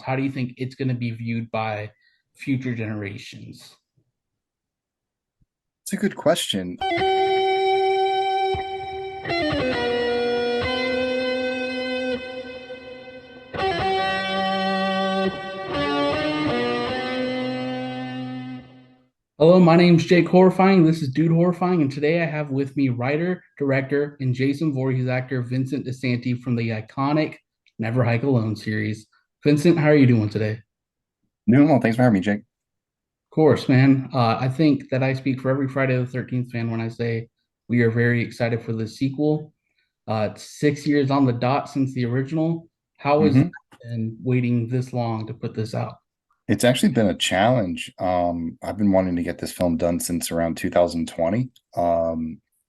how do you think it's going to be viewed by future generations? It's a good question. Hello, my name's Jake Horrifying. This is Dude Horrifying, and today I have with me writer, director, and Jason Voorhees actor Vincent DiSanti from the iconic Never Hike Alone series. Vincent, how are you doing today? No, well, thanks for having me, Jake. Of course, man. I think that I speak for every Friday the 13th fan when I say we are very excited for the sequel. It's 6 years on the dot since the original. How has it hmm been waiting this long to put this out? It's actually been a challenge. I've been wanting to get this film done since around 2020.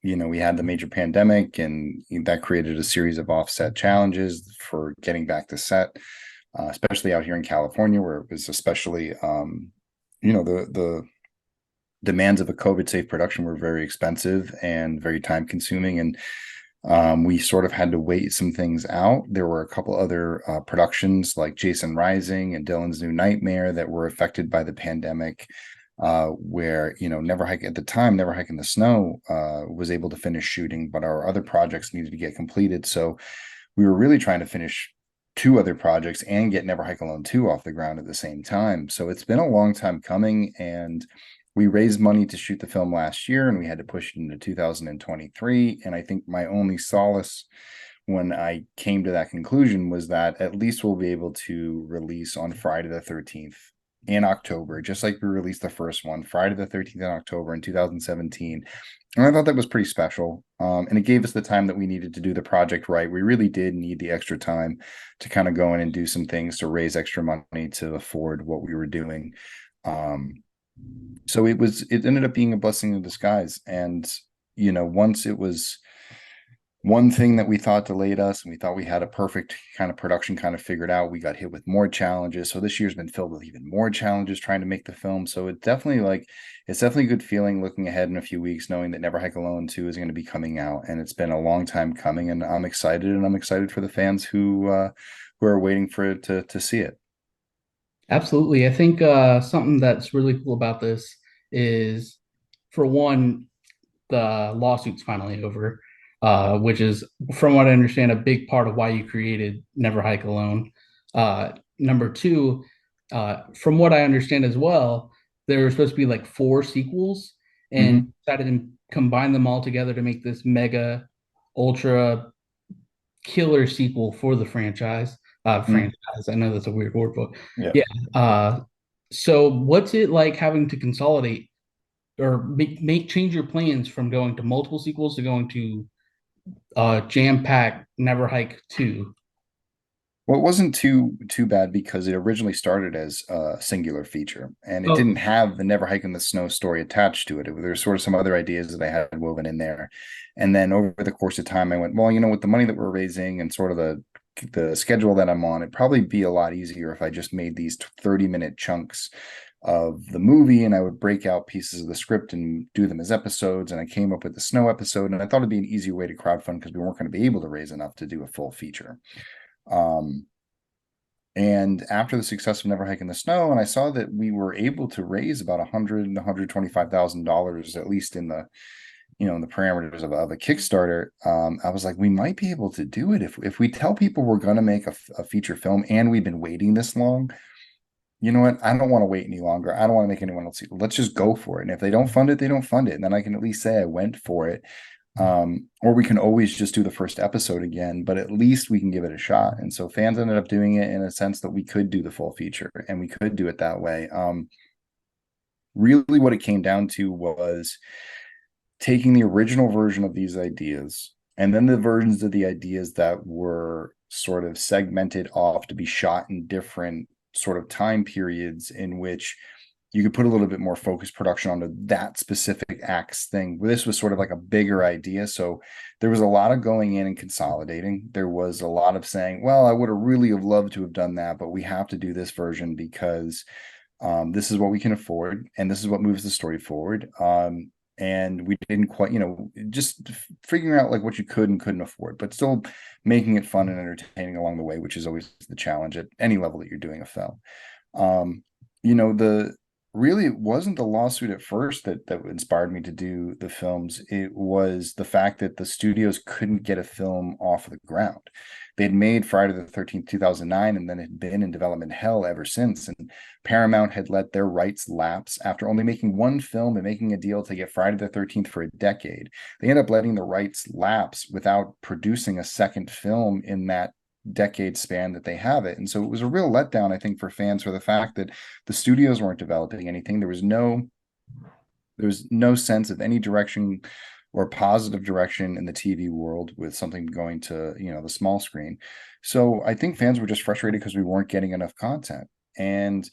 We had the major pandemic, and that created a series of offset challenges for getting back to set, especially out here in California, where it was especially, the demands of a COVID safe production were very expensive and very time consuming. And we sort of had to wait some things out. There were a couple other productions like Jason Rising and Dylan's New Nightmare that were affected by the pandemic, where, Never Hike at the time, Never Hike in the Snow was able to finish shooting, but our other projects needed to get completed. So we were really trying to finish two other projects and get Never Hike Alone 2 off the ground at the same time. So it's been a long time coming, and we raised money to shoot the film last year, and we had to push it into 2023. And I think my only solace when I came to that conclusion was that at least we'll be able to release on Friday the 13th in October, just like we released the first one, Friday the 13th in October in 2017. And I thought that was pretty special. And it gave us the time that we needed to do the project right. We really did need the extra time to kind of go in and do some things to raise extra money to afford what we were doing. So it ended up being a blessing in disguise. And once it was one thing that we thought delayed us, and we thought we had a perfect kind of production kind of figured out, we got hit with more challenges. So this year's been filled with even more challenges trying to make the film. So it's definitely a good feeling looking ahead in a few weeks, knowing that Never Hike Alone 2 is going to be coming out. And it's been a long time coming, and I'm excited, and I'm excited for the fans who are waiting for it to see it. Absolutely. I think something that's really cool about this is, for one, the lawsuit's finally over, which is, from what I understand, a big part of why you created Never Hike Alone. Number two, from what I understand as well, there were supposed to be like four sequels, and hmm decided to combine them all together to make this mega, ultra killer sequel for the franchise. Franchise. I know that's a weird word, but Yeah. yeah. Uh, so what's it like having to consolidate or make change your plans from going to multiple sequels to going to jam pack Never Hike 2? Well, it wasn't too bad because it originally started as a singular feature, and it didn't Okay. have the Never Hike in the Snow story attached to it. There's sort of some other ideas that I had woven in there, and then over the course of time, I went, well, with the money that we're raising and sort of the schedule that I'm on, it'd probably be a lot easier if I just made these 30-minute chunks of the movie, and I would break out pieces of the script and do them as episodes. And I came up with the snow episode, and I thought it'd be an easier way to crowdfund because we weren't going to be able to raise enough to do a full feature. Um, and after the success of Never Hike in the Snow, and I saw that we were able to raise about $125,000, at least in the parameters of a Kickstarter. I was like, we might be able to do it if we tell people we're going to make a feature film, and we've been waiting this long. You know what? I don't want to wait any longer. I don't want to make anyone else. Let's just go for it. And if they don't fund it, they don't fund it. And then I can at least say I went for it. Or we can always just do the first episode again, but at least we can give it a shot. And so fans ended up doing it in a sense that we could do the full feature, and we could do it that way. Really, what it came down to was taking the original version of these ideas, and then the versions of the ideas that were sort of segmented off to be shot in different sort of time periods in which you could put a little bit more focused production onto that specific acts thing. This was sort of like a bigger idea. So there was a lot of going in and consolidating. There was a lot of saying, well, I would have really have loved to have done that, but we have to do this version because this is what we can afford, and this is what moves the story forward. and we didn't quite, just figuring out like what you could and couldn't afford, but still making it fun and entertaining along the way, which is always the challenge at any level that you're doing a film. um the really, it wasn't the lawsuit at first that inspired me to do the films. It was the fact that the studios couldn't get a film off of the ground. They'd made Friday the 13th 2009, and then had been in development hell ever since, and Paramount had let their rights lapse after only making one film and making a deal to get Friday the 13th for a decade. They ended up letting the rights lapse without producing a second film in that decade span that they have it. And so it was a real letdown, I think, for fans, for the fact that the studios weren't developing anything. There was no sense of any direction or positive direction in the TV world with something going to, the small screen. So I think fans were just frustrated because we weren't getting enough content. And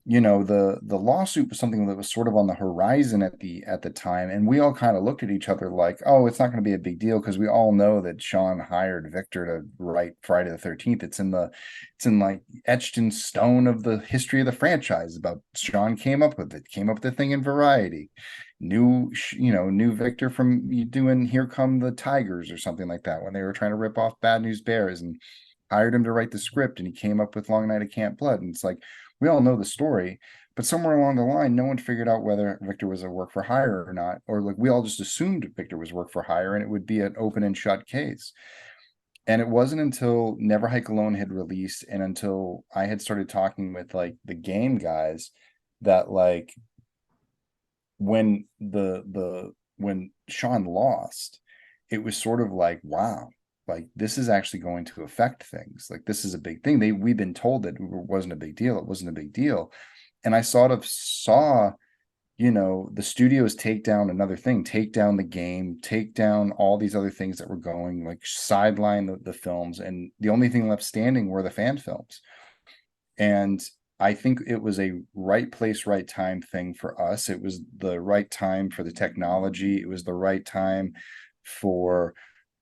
the lawsuit was something that was sort of on the horizon at the time, and we all kind of looked at each other like, oh, it's not going to be a big deal, because we all know that Sean hired Victor to write Friday the 13th. It's in like etched in stone of the history of the franchise. About Sean came up with the thing in Variety, knew Victor from doing Here Come the Tigers or something like that, when they were trying to rip off Bad News Bears, and hired him to write the script, and he came up with Long Night of Camp Blood. And it's like, we all know the story, but somewhere along the line, no one figured out whether Victor was a work for hire or not, or like we all just assumed Victor was work for hire, and it would be an open and shut case. And it wasn't until Never Hike Alone had released, and until I had started talking with like the game guys, that like when Sean lost, it was sort of like, wow, like this is actually going to affect things. Like this is a big thing. We've been told that it wasn't a big deal. It wasn't a big deal. And I sort of saw, the studios take down another thing, take down the game, take down all these other things that were going, like sideline the films. And the only thing left standing were the fan films. And I think it was a right place, right time thing for us. It was the right time for the technology. It was the right time for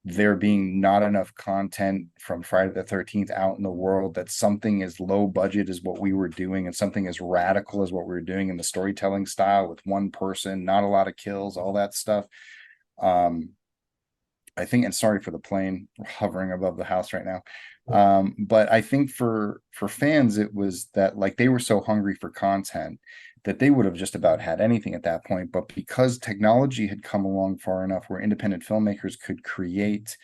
there being not enough content from Friday the 13th out in the world, that something as low budget as what we were doing and something as radical as what we were doing in the storytelling style, with one person, not a lot of kills, all that stuff. I think, and sorry for the plane hovering above the house right now. But I think for fans, it was that like they were so hungry for content that they would have just about had anything at that point. But because technology had come along far enough where independent filmmakers could create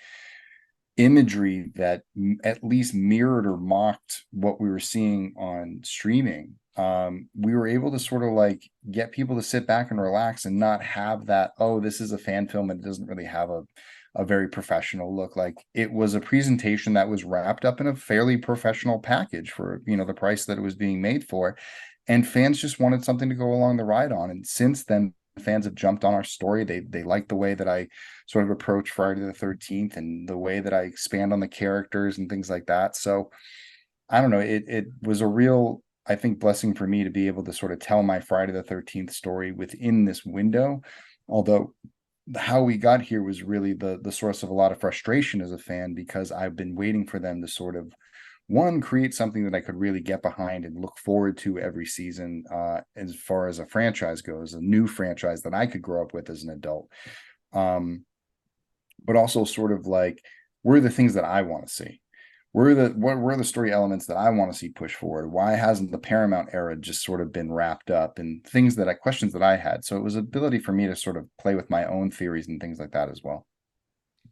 imagery that at least mirrored or mocked what we were seeing on streaming, we were able to sort of like get people to sit back and relax and not have that, oh, this is a fan film and it doesn't really have a very professional look. Like it was a presentation that was wrapped up in a fairly professional package for, the price that it was being made for. And fans just wanted something to go along the ride on. And since then, fans have jumped on our story. They like the way that I sort of approach Friday the 13th and the way that I expand on the characters and things like that. So I don't know. It was a real, I think, blessing for me to be able to sort of tell my Friday the 13th story within this window. Although how we got here was really the source of a lot of frustration as a fan, because I've been waiting for them to sort of, one, create something that I could really get behind and look forward to every season, as far as a franchise goes, a new franchise that I could grow up with as an adult. But also sort of like, what are the things that I want to see? What were the story elements that I want to see push forward? Why hasn't the Paramount era just sort of been wrapped up, and questions that I had? So it was ability for me to sort of play with my own theories and things like that as well.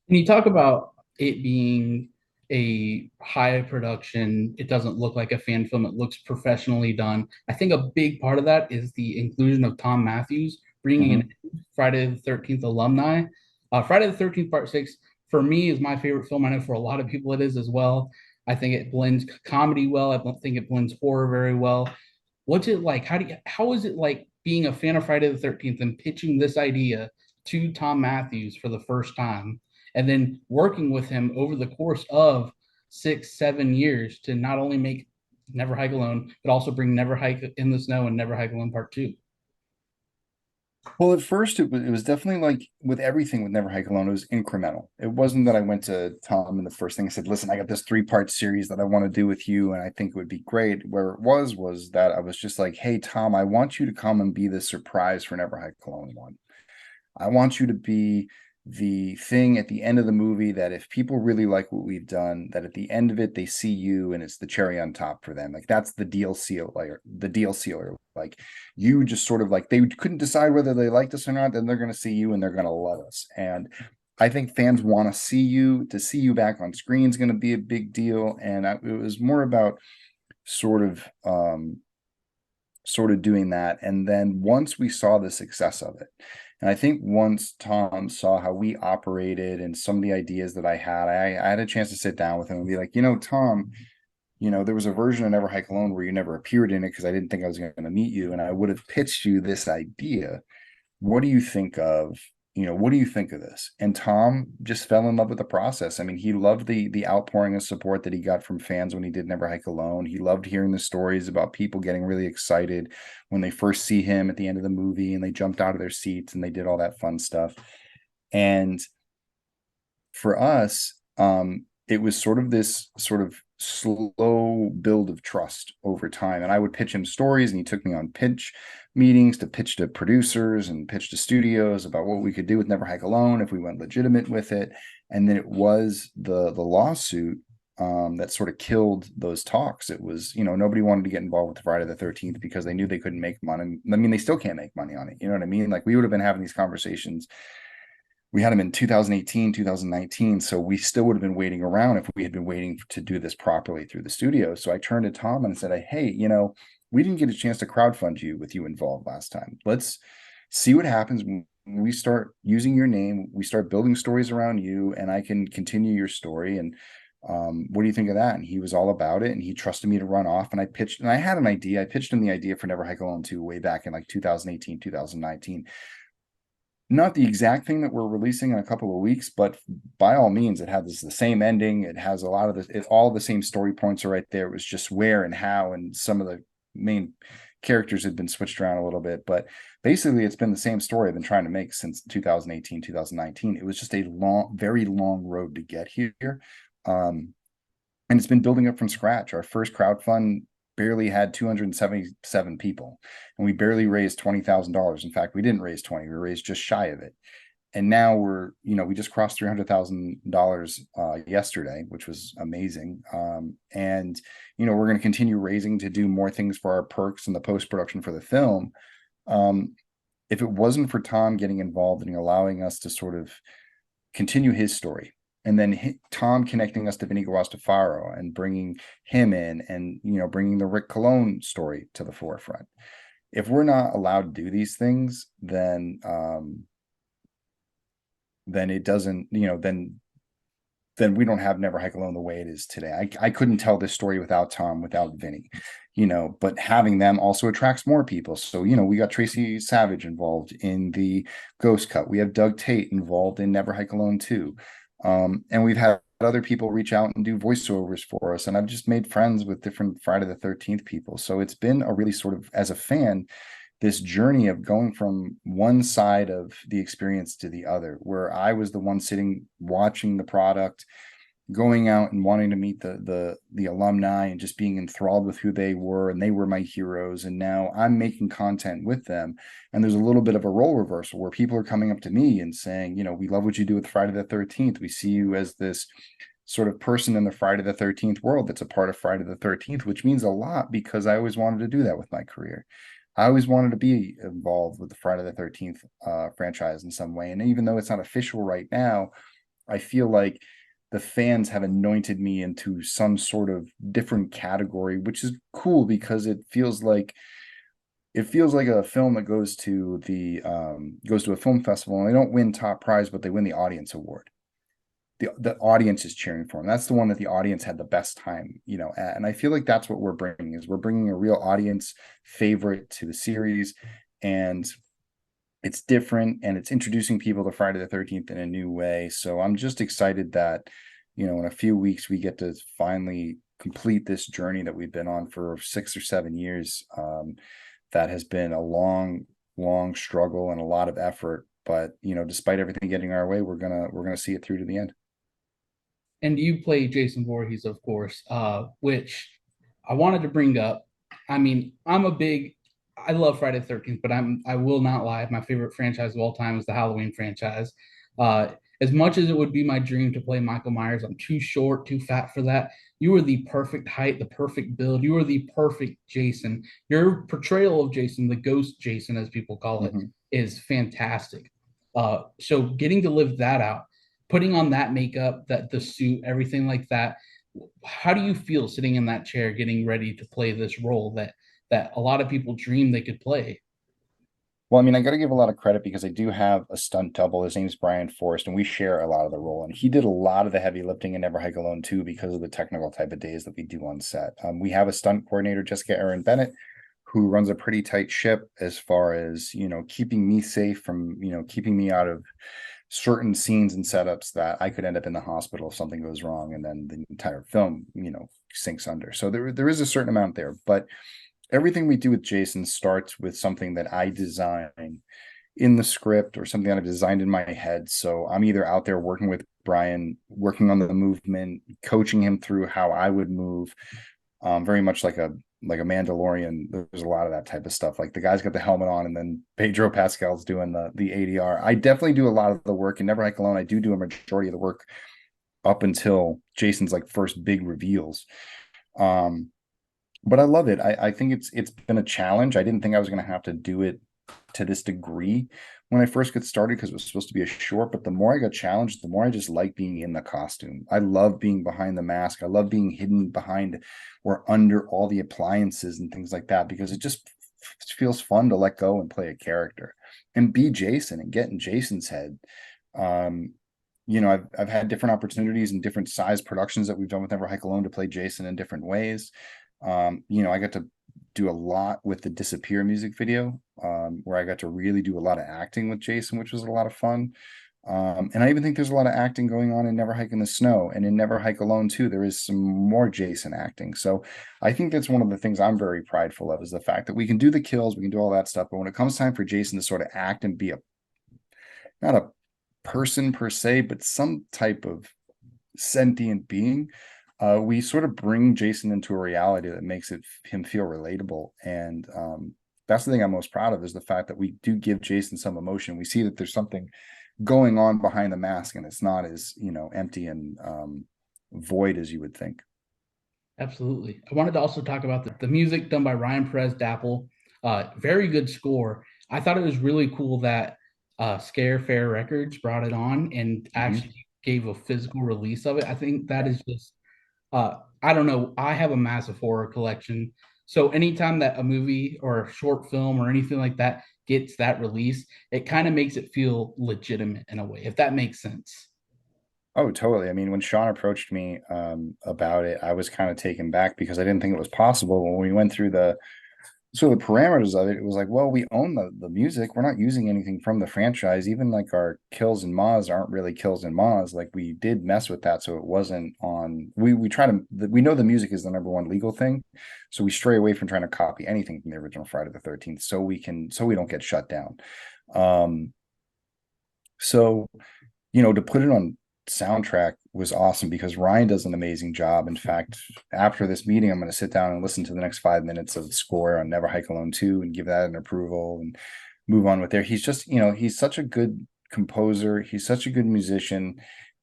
When you talk about it being a high production, it doesn't look like a fan film, it looks professionally done. I think a big part of that is the inclusion of Tom Matthews, bringing in Mm-hmm. Friday the 13th alumni. Friday the 13th Part 6, for me, is my favorite film. I know for a lot of people it is as well. I think it blends comedy well. I don't think it blends horror very well. What's it like? How is it like being a fan of Friday the 13th and pitching this idea to Tom Matthews for the first time, and then working with him over the course of 6, 7 years to not only make Never Hike Alone, but also bring Never Hike in the Snow and Never Hike Alone Part 2? Well, at first it was definitely like with everything with Never Hike Alone, it was incremental. It wasn't that I went to Tom and the first thing I said, listen, I got this 3-part series that I want to do with you, and I think it would be great. Where it was that I was just like, hey, Tom, I want you to come and be the surprise for Never Hike Alone 1. I want you to be the thing at the end of the movie that if people really like what we've done, that at the end of it they see you and it's the cherry on top for them. Like that's the deal seal layer, the deal sealer. Like you just sort of like they couldn't decide whether they liked us or not, then they're going to see you and they're going to love us. And I think fans want to see you. To see you back on screen is going to be a big deal. And it was more about sort of doing that. And then once we saw the success of it, and I think once Tom saw how we operated and some of the ideas that I had a chance to sit down with him and be like, Tom, there was a version of Never Hike Alone where you never appeared in it because I didn't think I was going to meet you. And I would have pitched you this idea. What do you think of what do you think of this? And Tom just fell in love with the process. I mean, he loved the outpouring of support that he got from fans when he did Never Hike Alone. He loved hearing the stories about people getting really excited when they first see him at the end of the movie and they jumped out of their seats and they did all that fun stuff. And for us, it was sort of this sort of slow build of trust over time. And I would pitch him stories, and he took me on pitch meetings to pitch to producers and pitch to studios about what we could do with Never Hike Alone if we went legitimate with it. And then it was the lawsuit that sort of killed those talks. It was, nobody wanted to get involved with Friday the 13th because they knew they couldn't make money. I mean, they still can't make money on it. You know what I mean? Like we would have been having these conversations. We had them in 2018, 2019. So we still would have been waiting around if we had been waiting to do this properly through the studio. So I turned to Tom and said, hey, we didn't get a chance to crowdfund you with you involved last time. Let's see what happens when we start using your name. We start building stories around you, and I can continue your story. And what do you think of that? And he was all about it, and he trusted me to run off. And I had an idea. I pitched him the idea for Never Hike Alone 2 way back in like 2018, 2019. Not the exact thing that we're releasing in a couple of weeks, but by all means, it has the same ending. It has a lot of all of the same story points are right there. It was just where and how, and some of the main characters had been switched around a little bit, but basically it's been the same story I've been trying to make since 2018, 2019. It was just a very long road to get here. And it's been building up from scratch. Our first crowdfund barely had 277 people, and we barely raised $20,000. In fact, we didn't raise 20, we raised just shy of it. And now we just crossed $300,000 yesterday, which was amazing. And we're going to continue raising to do more things for our perks and the post-production for the film. If it wasn't for Tom getting involved and allowing us to sort of continue his story, and then Tom connecting us to Vinny Guastafaro and bringing him in, and bringing the Rick Cologne story to the forefront. If we're not allowed to do these things, then it doesn't, then we don't have Never Hike Alone the way it is today. I couldn't tell this story without Tom, without Vinny, but having them also attracts more people. So, we got Tracy Savage involved in the Ghost Cut. We have Doug Tate involved in Never Hike Alone 2. And we've had other people reach out and do voiceovers for us. And I've just made friends with different Friday the 13th people. So it's been a really sort of, as a fan, this journey of going from one side of the experience to the other, where I was the one sitting watching the product, going out and wanting to meet the alumni and just being enthralled with who they were, and they were my heroes. And now I'm making content with them, and there's a little bit of a role reversal where people are coming up to me and saying, we love what you do with Friday the 13th. We see you as this sort of person in the Friday the 13th world that's a part of Friday the 13th, which means a lot because I always wanted to do that with my career. I always wanted to be involved with the Friday the 13th franchise in some way. And even though it's not official right now, I feel like the fans have anointed me into some sort of different category, which is cool because it feels like a film that goes to a film festival and they don't win top prize, but they win the audience award. The audience is cheering for them. That's the one that the audience had the best time, at. And I feel like that's what we're bringing a real audience favorite to the series, and it's different, and it's introducing people to Friday the 13th in a new way. So I'm just excited that, in a few weeks, we get to finally complete this journey that we've been on for 6 or 7 years. That has been a long, long struggle and a lot of effort. But, despite everything getting our way, we're gonna see it through to the end. And you play Jason Voorhees, of course, which I wanted to bring up. I mean, I'm a big I love Friday the 13th, but I will not lie. My favorite franchise of all time is the Halloween franchise. Uh, as much as it would be my dream to play Michael Myers, I'm too short, too fat for that. You were the perfect height, the perfect build. You were the perfect Jason. Your portrayal of Jason, the ghost Jason, as people call it, Mhm. is fantastic. So getting to live that out, putting on that makeup, that the suit, everything like that. How do you feel sitting in that chair, getting ready to play this role that a lot of people dream they could play? Well, I mean, I got to give a lot of credit because I do have a stunt double. His name's Brian Forrest, and we share a lot of the role. And he did a lot of the heavy lifting in Never Hike Alone too, because of the technical type of days that we do on set. We have a stunt coordinator, Jessica Aaron Bennett, who runs a pretty tight ship as far as, keeping me safe from, keeping me out of certain scenes and setups that I could end up in the hospital if something goes wrong, and then the entire film, sinks under. So there is a certain amount there, but everything we do with Jason starts with something that I design in the script or something that I've designed in my head. So I'm either out there working with Brian, working on the movement, coaching him through how I would move, very much like a Mandalorian. There's a lot of that type of stuff. Like the guy's got the helmet on, and then Pedro Pascal's doing the ADR. I definitely do a lot of the work, and Never Hike Alone, I do a majority of the work up until Jason's like first big reveals. Um, but I love it. I think it's been a challenge. I didn't think I was going to have to do it to this degree when I first got started, because it was supposed to be a short. But the more I got challenged, the more I just like being in the costume. I love being behind the mask. I love being hidden behind or under all the appliances and things like that, because it just feels fun to let go and play a character and be Jason and get in Jason's head. Um, I've had different opportunities and different size productions that we've done with Never Hike Alone to play Jason in different ways. I got to do a lot with the Disappear music video, where I got to really do a lot of acting with Jason, which was a lot of fun. And I even think there's a lot of acting going on in Never Hike in the Snow, and in Never Hike Alone too. There is some more Jason acting. So I think that's one of the things I'm very prideful of, is the fact that we can do the kills, we can do all that stuff, but when it comes time for Jason to sort of act and be not a person per se, but some type of sentient being, we sort of bring Jason into a reality that makes him feel relatable. And that's the thing I'm most proud of, is the fact that we do give Jason some emotion. We see that there's something going on behind the mask, and it's not as empty and void as you would think. Absolutely. I wanted to also talk about the music done by Ryan Perez Dapple. Very good score. I thought it was really cool that Scare Fair Records brought it on and Mhm. actually gave a physical release of it. I think that is just, I don't know. I have a massive horror collection. So anytime that a movie or a short film or anything like that gets that release, it kind of makes it feel legitimate in a way, if that makes sense. Oh, totally. I mean, when Sean approached me about it, I was kind of taken back because I didn't think it was possible. When we went through the parameters of it, it was like, well, we own the music. We're not using anything from the franchise. Even like our kills and Ma's aren't really kills and Ma's. Like we did mess with that, so it wasn't on. We try to we know the music is the number one legal thing, so we stray away from trying to copy anything from the original Friday the 13th, so we don't get shut down. Um, so to put it on soundtrack was awesome because Ryan does an amazing job. In fact, after this meeting, I'm going to sit down and listen to the next 5 minutes of the score on Never Hike Alone 2 and give that an approval and move on with there. He's just, he's such a good composer. He's such a good musician.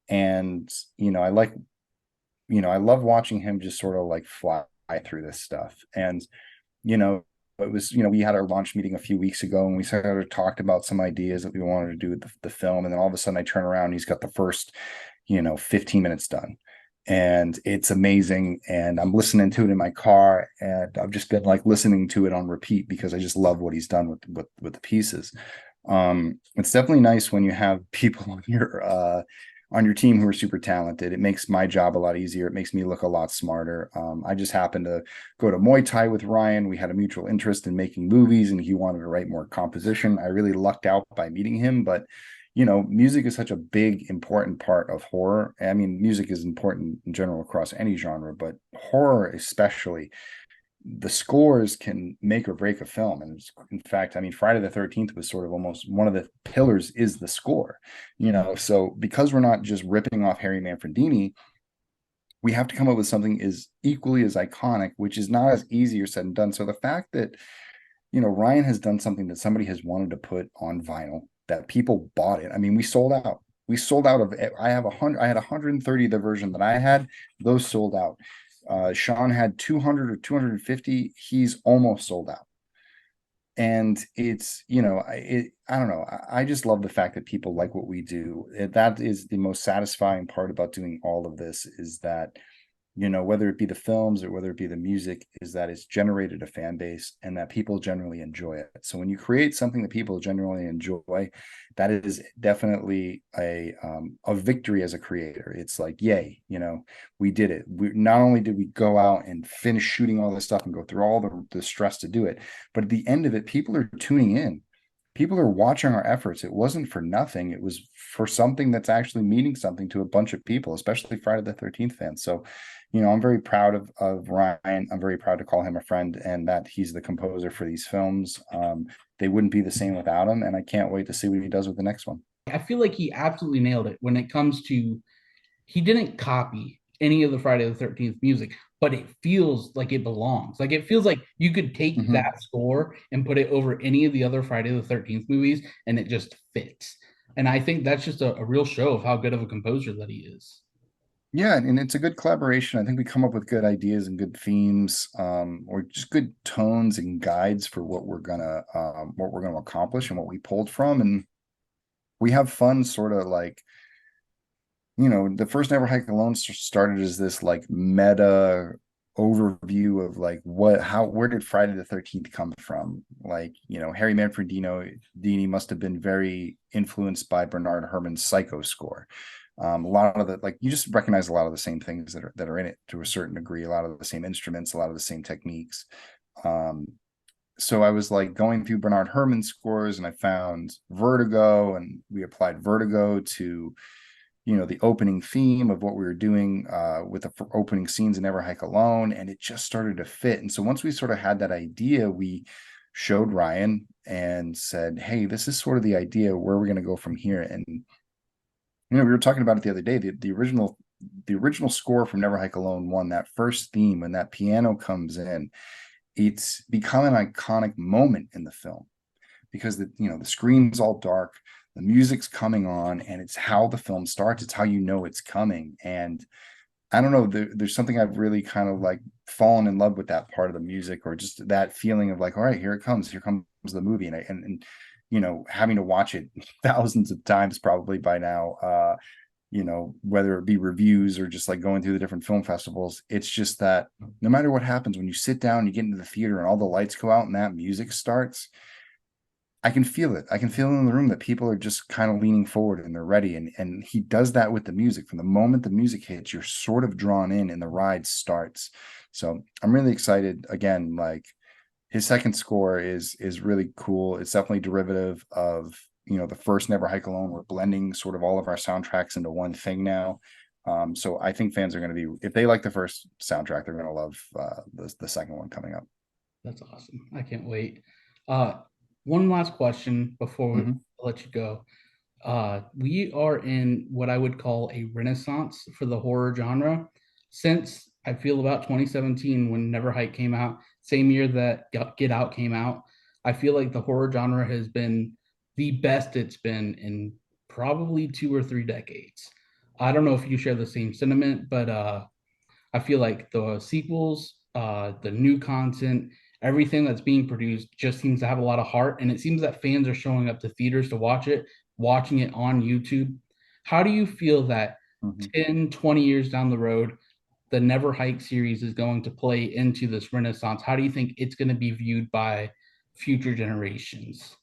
And, I love watching him just sort of like fly through this stuff. And, you know, it was, we had our launch meeting a few weeks ago and we sort of talked about some ideas that we wanted to do with the film. And then all of a sudden I turn around and he's got the first, 15 minutes done. And it's amazing. And I'm listening to it in my car, and I've just been like listening to it on repeat because I just love what he's done with the pieces. It's definitely nice when you have people on your team who are super talented. It makes my job a lot easier. It makes me look a lot smarter. I just happened to go to Muay Thai with Ryan. We had a mutual interest in making movies, and he wanted to write more composition. I really lucked out by meeting him, but music is such a big, important part of horror. I mean, music is important in general across any genre, but horror especially. The scores can make or break a film. And in fact, I mean, Friday the 13th was sort of almost one of the pillars is the score, so because we're not just ripping off Harry Manfredini, we have to come up with something is equally as iconic, which is not as easy or said and done. So the fact that Ryan has done something that somebody has wanted to put on vinyl, that people bought it. I mean, we sold out. We sold out of. I had 130, the version that I had. Those sold out. Sean had 200 or 250. He's almost sold out. And it's, I don't know. I just love the fact that people like what we do. That is the most satisfying part about doing all of this, is that, whether it be the films or whether it be the music, is that it's generated a fan base and that people generally enjoy it. So when you create something that people generally enjoy, that is definitely a victory as a creator. It's like, yay, we did it. We not only did we go out and finish shooting all this stuff and go through all the stress to do it, but at the end of it, people are tuning in. People are watching our efforts. It wasn't for nothing. It was for something that's actually meaning something to a bunch of people, especially Friday the 13th fans. So, I'm very proud of Ryan. I'm very proud to call him a friend, and that he's the composer for these films. They wouldn't be the same without him, and I can't wait to see what he does with the next one. I feel like he absolutely nailed it when it comes to he didn't copy any of the Friday the 13th music, but it feels like it belongs. Like it feels like you could take Mm-hmm. that score and put it over any of the other Friday the 13th movies and it just fits. And I think that's just a real show of how good of a composer that he is. Yeah, and it's a good collaboration. I think we come up with good ideas and good themes, or just good tones and guides for what we're gonna accomplish and what we pulled from, and we have fun, sort of like, the first Never Hike Alone started as this like meta overview of like where did Friday the 13th come from? Like, Harry Manfredini must have been very influenced by Bernard Herrmann's Psycho score. A lot of the, like, you just recognize a lot of the same things that are in it to a certain degree, a lot of the same instruments, a lot of the same techniques. Um, so I was like going through Bernard Herrmann scores, and I found Vertigo, and we applied Vertigo to, the opening theme of what we were doing with the opening scenes in Never Hike Alone, and it just started to fit. And so once we sort of had that idea, we showed Ryan and said, hey, this is sort of the idea, where we're going to go from here. And we were talking about it the other day. The original score from Never Hike Alone 1, that first theme, when that piano comes in, it's become an iconic moment in the film, because the screen's all dark, the music's coming on, and it's how the film starts. It's how it's coming. And I don't know, there's something I've really kind of like fallen in love with, that part of the music, or just that feeling of like, all right, here it comes, here comes the movie. And having to watch it thousands of times probably by now, whether it be reviews or just like going through the different film festivals, it's just that no matter what happens, when you sit down, you get into the theater and all the lights go out and that music starts, I can feel it. I can feel in the room that people are just kind of leaning forward and they're ready. And he does that with the music. From the moment the music hits, you're sort of drawn in and the ride starts. So I'm really excited. Again, like, his second score is really cool. It's definitely derivative of, the first Never Hike Alone. We're blending sort of all of our soundtracks into one thing now. So I think fans are going to be, if they like the first soundtrack, they're going to love the second one coming up. That's awesome. I can't wait. Uh, one last question before we Mhm. let you go. We are in what I would call a renaissance for the horror genre since I feel about 2017 when Never Hike came out, same year that Get Out came out. I feel like the horror genre has been the best it's been in probably 2 or 3 decades. I don't know if you share the same sentiment, but I feel like the sequels, the new content, everything that's being produced just seems to have a lot of heart. And it seems that fans are showing up to theaters to watch it, watching it on YouTube. How do you feel that Mhm. 10, 20 years down the road, the Never Hike series is going to play into this renaissance? How do you think it's going to be viewed by future generations?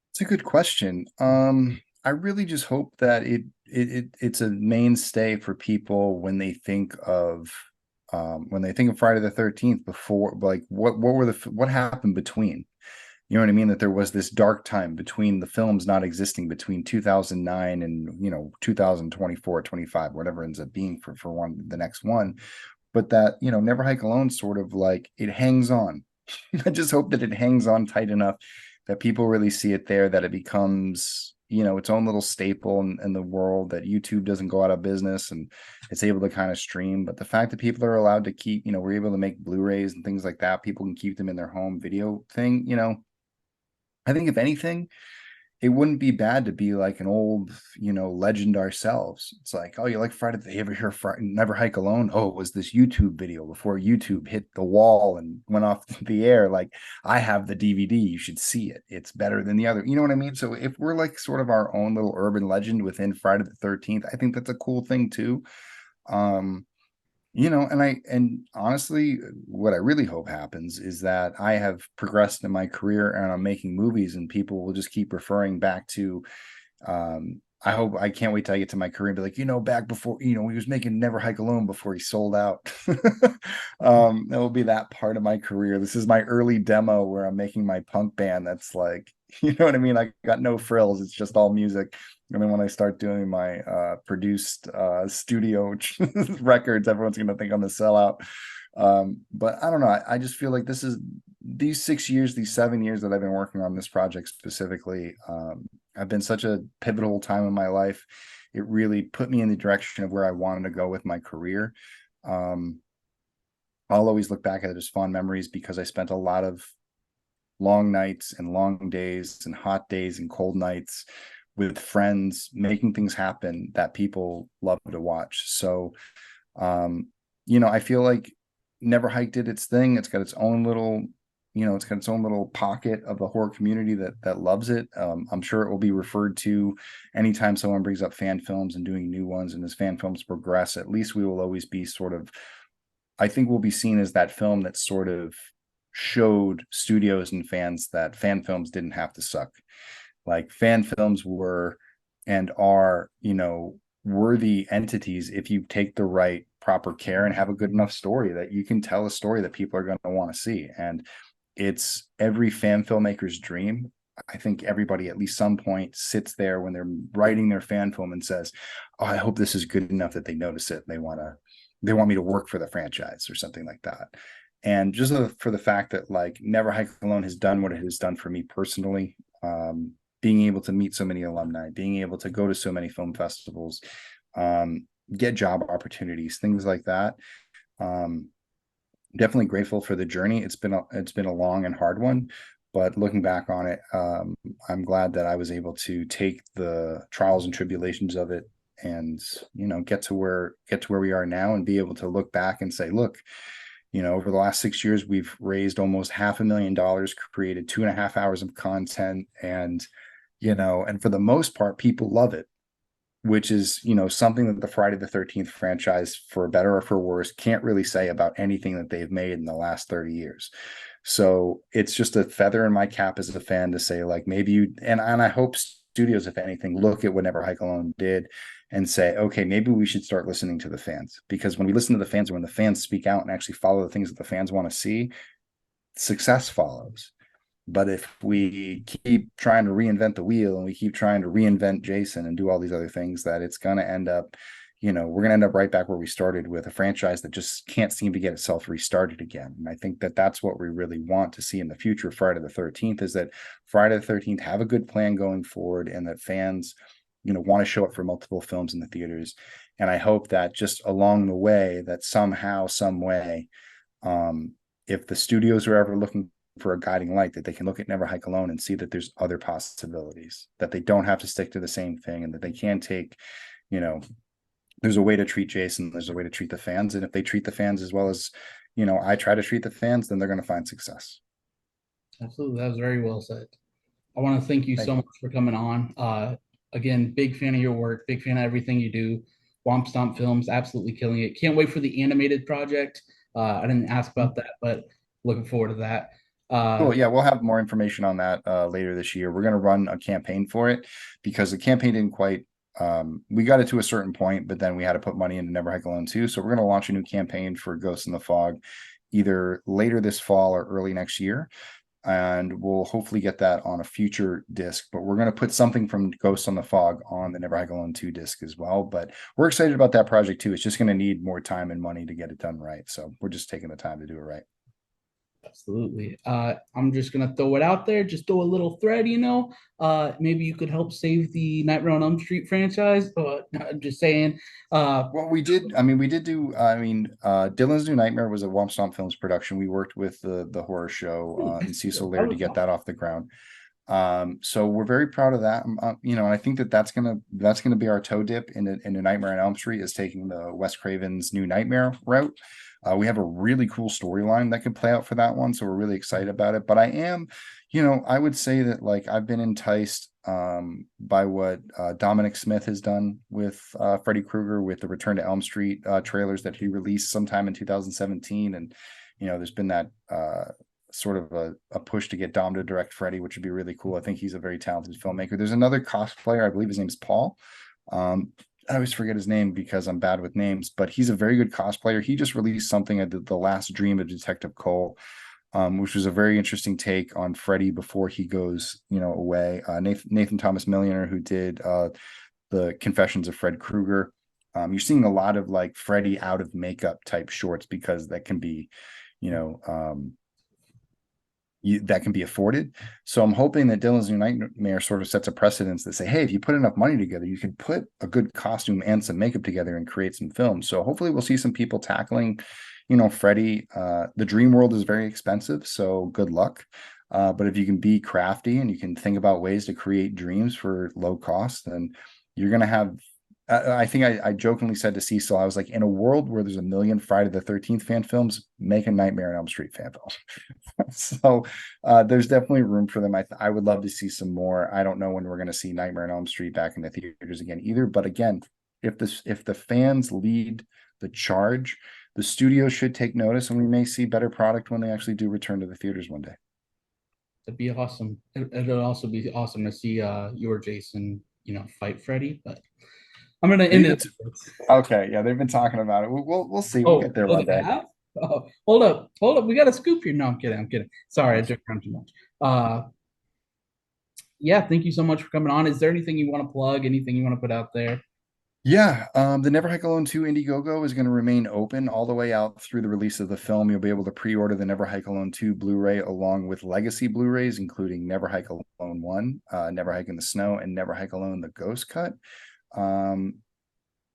It's a good question. I really just hope that it's a mainstay for people when they think of, Friday the 13th, before, like, what happened between, you know what I mean? That there was this dark time between the films not existing, between 2009 and 2024, 25, whatever ends up being for the next one. But that, Never Hike Alone, sort of like, it hangs on. I just hope that it hangs on tight enough that people really see it there, that it becomes, its own little staple in the world, that YouTube doesn't go out of business and it's able to kind of stream. But the fact that people are allowed to keep, we're able to make Blu-rays and things like that, people can keep them in their home video thing, I think if anything, it wouldn't be bad to be like an old, legend ourselves. It's like, oh, you like Friday? Did they ever hear Never Hike Alone? Oh, it was this YouTube video before YouTube hit the wall and went off the air. Like, I have the DVD. You should see it. It's better than the other. You know what I mean? So if we're like sort of our own little urban legend within Friday the 13th, I think that's a cool thing too. Um, and honestly, what I really hope happens is that I have progressed in my career and I'm making movies, and people will just keep referring back to, I can't wait till I get to my career and be like, back before, he was making Never Hike Alone before he sold out. That will be that part of my career. This is my early demo where I'm making my punk band. That's like, you know what I mean? I got no frills. It's just all music. And then when I start doing my produced studio records, everyone's going to think I'm a sellout. But I don't know. I just feel like these 6 years, these 7 years that I've been working on this project specifically, have been such a pivotal time in my life. It really put me in the direction of where I wanted to go with my career. I'll always look back at it as fond memories because I spent a lot of long nights and long days and hot days and cold nights with friends, making things happen that people love to watch. So, I feel like Never Hike did its thing. It's got its own little, pocket of the horror community that loves it. I'm sure it will be referred to anytime someone brings up fan films and doing new ones. And as fan films progress, at least we will always be I think we'll be seen as that film that sort of showed studios and fans that fan films didn't have to suck. Like, fan films were and are, worthy entities if you take the right proper care and have a good enough story that you can tell a story that people are going to want to see. And it's every fan filmmaker's dream. I think everybody at least some point sits there when they're writing their fan film and says, oh, I hope this is good enough that they notice it. They want me to work for the franchise or something like that. And just for the fact that like Never Hike Alone has done what it has done for me personally, being able to meet so many alumni, being able to go to so many film festivals, get job opportunities, things like that. Definitely grateful for the journey. It's been a long and hard one, but looking back on it, I'm glad that I was able to take the trials and tribulations of it and, get to where we are now and be able to look back and say, look, over the last 6 years, we've raised almost $500,000, created 2.5 hours of content, and for the most part, people love it, which is, something that the Friday the 13th franchise, for better or for worse, can't really say about anything that they've made in the last 30 years. So it's just a feather in my cap as a fan to say, like, maybe and I hope studios, if anything, look at what Never Hike Alone did and say, okay, maybe we should start listening to the fans, because when we listen to the fans, when the fans speak out and actually follow the things that the fans want to see, success follows. But if we keep trying to reinvent the wheel and we keep trying to reinvent Jason and do all these other things, that it's going to end up, we're going to end up right back where we started, with a franchise that just can't seem to get itself restarted again. And I think that that's what we really want to see in the future of Friday the 13th, is that Friday the 13th have a good plan going forward, and that fans, want to show up for multiple films in the theaters. And I hope that just along the way, that somehow, some way, if the studios are ever looking for a guiding light, that they can look at Never Hike Alone and see that there's other possibilities, that they don't have to stick to the same thing, and that they can take, there's a way to treat Jason, there's a way to treat the fans. And if they treat the fans as well as, I try to treat the fans, then they're going to find success. Absolutely. That was very well said. I want to thank you Thank so you. much for coming on. Again, big fan of your work, big fan of everything you do. Womp Stomp Films, absolutely killing it. Can't wait for the animated project. I didn't ask about that, but looking forward to that. Cool. Yeah, we'll have more information on that later this year. We're going to run a campaign for it, because the campaign didn't quite, we got it to a certain point, but then we had to put money into Never Hike Alone 2. So we're going to launch a new campaign for Ghosts in the Fog either later this fall or early next year. And we'll hopefully get that on a future disc, but we're going to put something from Ghosts on the Fog on the Never Hike Alone 2 disc as well. But we're excited about that project too. It's just going to need more time and money to get it done right. So we're just taking the time to do it right. Absolutely. I'm just gonna throw it out there, just throw a little thread, maybe you could help save the Nightmare on Elm Street franchise. I'm just saying, Well, we did. I mean, we did do. I mean, Dylan's New Nightmare was a Womp Stomp Films production. We worked with the horror show and Cecil that Laird to was get awesome. that off the ground. So we're very proud of that. And I think that that's gonna be our toe dip into Nightmare on Elm Street, is taking the Wes Craven's New Nightmare route. We have a really cool storyline that could play out for that one, so we're really excited about it. But I would say that like I've been enticed by what Dominic Smith has done with Freddy Krueger with the Return to Elm Street trailers that he released sometime in 2017, and there's been that sort of a push to get Dom to direct Freddy, which would be really cool. I think he's a very talented filmmaker. There's another cosplayer, I believe his name is Paul. Um, I always forget his name because I'm bad with names, but he's a very good cosplayer. He just released something at the Last Dream of Detective Cole, which was a very interesting take on Freddy before he goes, away. Nathan Thomas Millionaire, who did the Confessions of Fred Krueger. You're seeing a lot of like Freddy out of makeup type shorts because that can be, you know, that can be afforded. So I'm hoping that Dylan's New Nightmare sort of sets a precedence that say, hey, if you put enough money together, you can put a good costume and some makeup together and create some films. So hopefully we'll see some people tackling, Freddy. The dream world is very expensive, so good luck. But if you can be crafty and you can think about ways to create dreams for low cost, then you're going to have. I think I jokingly said to Cecil, I was like, in a world where there's a million Friday the 13th fan films, make a Nightmare on Elm Street fan film. So there's definitely room for them. I would love to see some more. I don't know when we're going to see Nightmare on Elm Street back in the theaters again either. But again, if the fans lead the charge, the studio should take notice, and we may see better product when they actually do return to the theaters one day. That'd be awesome. It'd also be awesome to see your Jason, fight Freddy. But I'm gonna end They've it. been okay, yeah, they've been talking about it. We'll see. We'll get there Oh, one they day. have? Oh, hold up, hold up. We got a scoop here. No, I'm kidding. I'm kidding. Sorry, I joked around too much. Yeah, thank you so much for coming on. Is there anything you want to plug? Anything you want to put out there? Yeah, the Never Hike Alone 2 Indiegogo is going to remain open all the way out through the release of the film. You'll be able to pre-order the Never Hike Alone 2 Blu-ray along with legacy Blu-rays, including Never Hike Alone 1, Never Hike in the Snow, and Never Hike Alone the Ghost Cut. Um,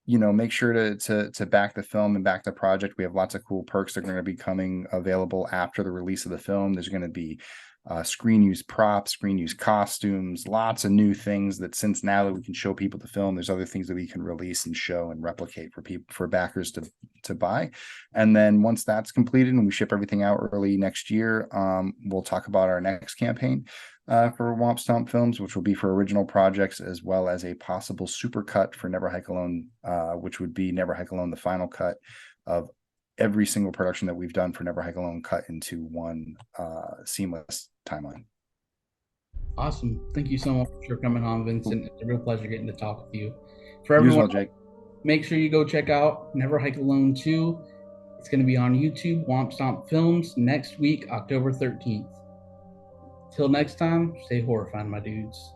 make sure to back the film and back the project. We have lots of cool perks that are going to be coming available after the release of the film. There's going to be screen use props, screen use costumes, lots of new things that since now that we can show people the film, there's other things that we can release and show and replicate for people, for backers to buy. And then once that's completed and we ship everything out early next year, we'll talk about our next campaign for Womp Stomp Films, which will be for original projects, as well as a possible super cut for Never Hike Alone, which would be Never Hike Alone, the final cut of every single production that we've done for Never Hike Alone, cut into one seamless timeline. Awesome. Thank you so much for coming on, Cool. Vincent. It's a real pleasure getting to talk with you. For You as everyone well, else, Jake. make sure you go check out Never Hike Alone 2. It's going to be on YouTube, Womp Stomp Films, next week, October 13th. Till next time, stay horrifying, my dudes.